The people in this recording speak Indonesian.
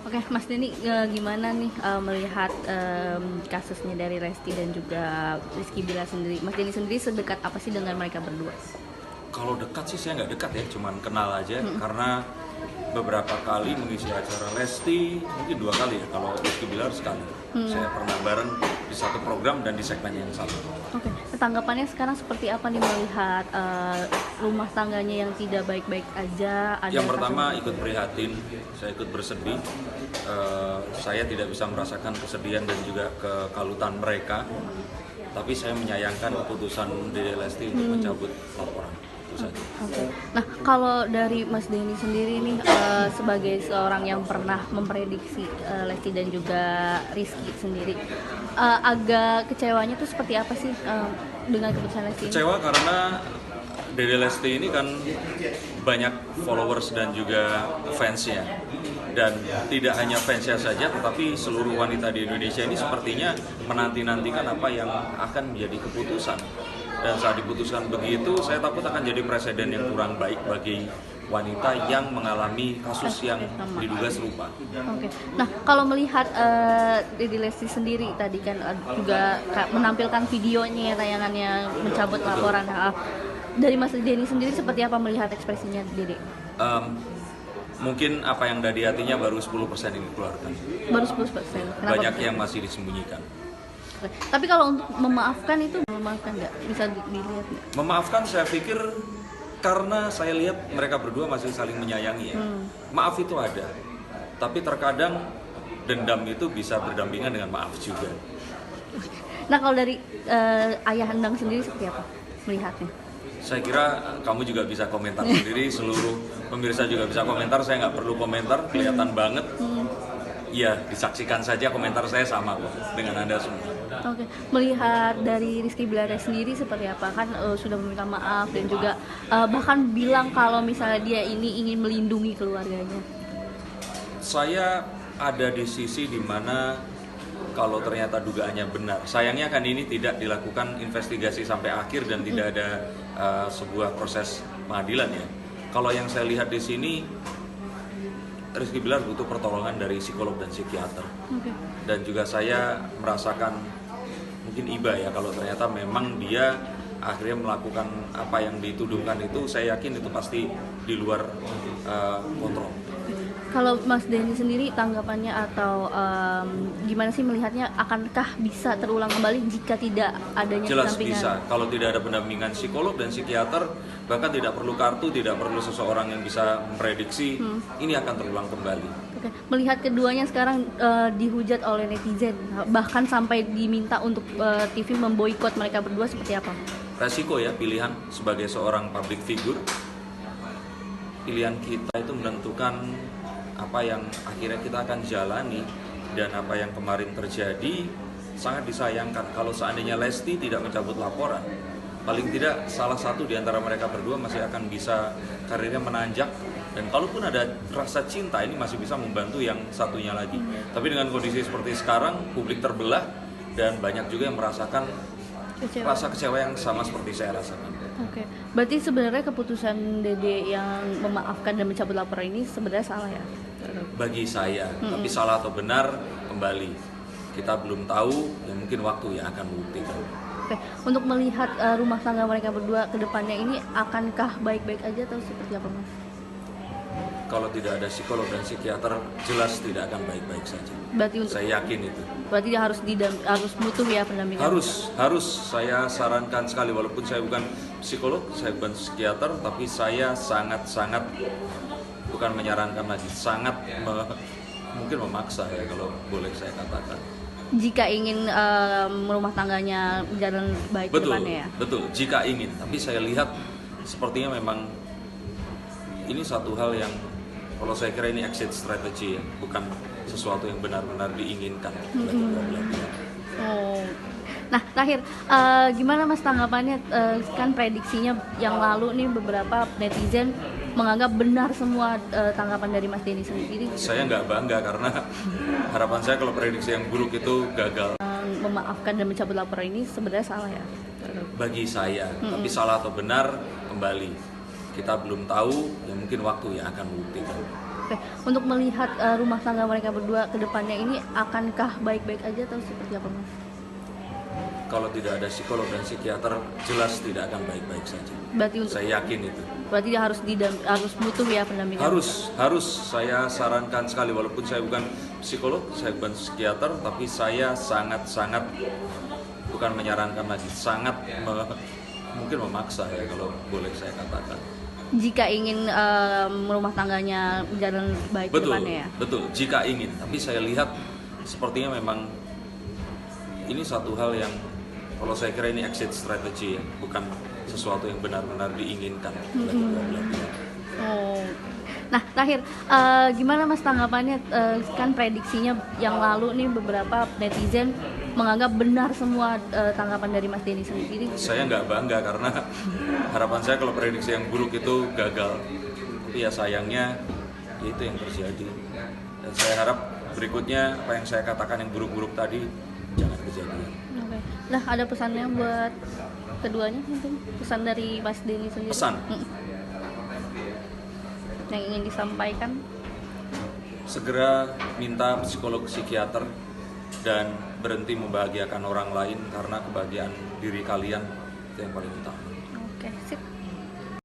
Oke, Mas Denny, gimana nih melihat kasusnya dari Lesti dan juga Rizky Bilar sendiri? Mas Denny sendiri sedekat apa sih dengan mereka berdua? Kalau dekat sih saya nggak dekat ya, cuman kenal aja. Karena beberapa kali mengisi acara Lesti, mungkin 2 kali ya, kalau Rizky Bilar sekali. Saya pernah bareng di satu program dan di segmen yang sama. Oke, tanggapannya sekarang seperti apa nih melihat rumah tangganya yang tidak baik-baik aja? Ada Yang pertama ikut prihatin, saya ikut bersedih. Saya tidak bisa merasakan kesedihan dan juga kekalutan mereka. Tapi saya menyayangkan keputusan Dede Lesti untuk mencabut laporan. Itu saja. Oke. Nah, kalau dari Mas Denny sendiri nih sebagai seorang yang pernah memprediksi Lesti dan juga Rizky sendiri, agak kecewanya tuh seperti apa sih dengan keputusan Lesti ini? Kecewa karena Dede Lesti ini kan banyak followers dan juga fansnya. Dan tidak hanya fansnya saja, tetapi seluruh wanita di Indonesia ini sepertinya menanti-nantikan apa yang akan menjadi keputusan. Dan saat diputuskan begitu, saya takut akan jadi presiden yang kurang baik bagi wanita yang mengalami kasus yang diduga serupa. Oke. Nah, kalau melihat Dede Lesti sendiri tadi kan juga menampilkan videonya, tayangannya mencabut laporan. Dari Mas Denny sendiri seperti apa melihat ekspresinya Dede? Mungkin apa yang ada di hatinya baru 10% ini dikeluarkan. Baru 10%. Kenapa? Banyak yang masih disembunyikan. Oke. Tapi kalau untuk memaafkan itu memaafkan nggak? Bisa dilihat nggak? Memaafkan saya pikir karena saya lihat mereka berdua masih saling menyayangi ya. Maaf itu ada, tapi terkadang dendam itu bisa berdampingan dengan maaf juga. Nah, kalau dari Ayah Endang sendiri seperti apa melihatnya? Saya kira kamu juga bisa komentar sendiri, seluruh pemirsa juga bisa komentar, saya nggak perlu komentar, kelihatan banget. Iya, disaksikan saja komentar saya sama kok dengan Anda semua. Oke, melihat dari Rizky Bilar sendiri seperti apa? Kan sudah meminta maaf dan juga bahkan bilang kalau misalnya dia ini ingin melindungi keluarganya. Saya ada di sisi di mana kalau ternyata dugaannya benar. Sayangnya kan ini tidak dilakukan investigasi sampai akhir dan tidak ada sebuah proses pengadilan ya. Kalau yang saya lihat di sini, Rizky Bilar butuh pertolongan dari psikolog dan psikiater. Oke. Dan juga saya merasakan mungkin iba ya kalau ternyata memang dia akhirnya melakukan apa yang dituduhkan itu, saya yakin itu pasti di luar kontrol. Kalau Mas Denny sendiri tanggapannya atau gimana sih melihatnya, akankah bisa terulang kembali jika tidak adanya Jelas pendampingan? bisa, kalau tidak ada pendampingan psikolog dan psikiater, bahkan tidak perlu kartu, tidak perlu seseorang yang bisa memprediksi, ini akan terulang kembali. Oke. Melihat keduanya sekarang dihujat oleh netizen, bahkan sampai diminta untuk TV memboikot mereka berdua, seperti apa? Resiko ya pilihan sebagai seorang public figure, pilihan kita itu menentukan apa yang akhirnya kita akan jalani. Dan apa yang kemarin terjadi sangat disayangkan. Kalau seandainya Lesti tidak mencabut laporan, paling tidak salah satu di antara mereka berdua masih akan bisa karirnya menanjak. Dan kalaupun ada rasa cinta, ini masih bisa membantu yang satunya lagi. Tapi dengan kondisi seperti sekarang, publik terbelah dan banyak juga yang merasakan rasa kecewa yang sama seperti saya rasakan. Oke, berarti sebenarnya keputusan Dede yang memaafkan dan mencabut laporan ini sebenarnya salah ya? Bagi saya, tapi salah atau benar kembali kita belum tahu, ya mungkin waktu yang akan membuktikan. Oke, untuk melihat rumah tangga mereka berdua ke depannya ini, akankah baik-baik aja atau seperti apa, Mas? Kalau tidak ada psikolog dan psikiater, jelas tidak akan baik-baik saja. Berarti untuk, Saya yakin itu. berarti dia harus butuh ya pendampingan. Harus saya sarankan sekali, walaupun saya bukan psikolog, saya bukan psikiater, tapi saya sangat bukan menyarankan lagi, mungkin memaksa ya kalau boleh saya katakan. Jika ingin rumah tangganya berjalan baik ke depannya ya. Betul, jika ingin. Tapi saya lihat sepertinya memang ini satu hal yang kalau saya kira ini exit strategy ya, bukan sesuatu yang benar-benar diinginkan oleh kedua belah pihak. Oh. Nah, terakhir gimana Mas tanggapannya, kan prediksinya yang lalu nih beberapa netizen menganggap benar semua tanggapan dari Mas Denny sendiri. Saya nggak bangga karena harapan saya kalau prediksi yang buruk itu gagal. Memaafkan dan mencabut laporan ini sebenarnya salah ya? Bagi saya, tapi salah atau benar kembali kita belum tahu, ya mungkin waktu yang akan membuktikan. Oke, untuk melihat rumah tangga mereka berdua ke depannya ini akankah baik-baik aja atau seperti apa Mas? Kalau tidak ada psikolog dan psikiater, jelas tidak akan baik-baik saja. Berarti untuk Saya yakin itu. berarti dia harus butuh ya pendampingan. Harus saya sarankan sekali, walaupun saya bukan psikolog, saya bukan psikiater, tapi saya sangat bukan menyarankan lagi, mungkin memaksa ya kalau boleh saya katakan. Jika ingin rumah tangganya berjalan baik ke Betul, depannya ya. betul. Jika ingin, tapi saya lihat sepertinya memang ini satu hal yang kalau saya kira ini exit strategy ya, bukan sesuatu yang benar-benar diinginkan oleh kedua belah pihak. Oh. Nah, terakhir gimana Mas tanggapannya kan prediksinya yang lalu nih beberapa netizen menganggap benar semua tanggapan dari Mas Denny sendiri. Saya nggak bangga karena harapan saya kalau prediksi yang buruk itu gagal. Tapi ya sayangnya ya itu yang terjadi. Dan saya harap berikutnya apa yang saya katakan yang buruk-buruk tadi jangan kejadian. Oke. Nah, ada pesannya buat keduanya mungkin? Pesan dari Mas Denny sendiri. Pesan? Yang ingin disampaikan? Segera minta psikolog psikiater dan berhenti membahagiakan orang lain karena kebahagiaan diri kalian itu yang paling utama. Oke, sip.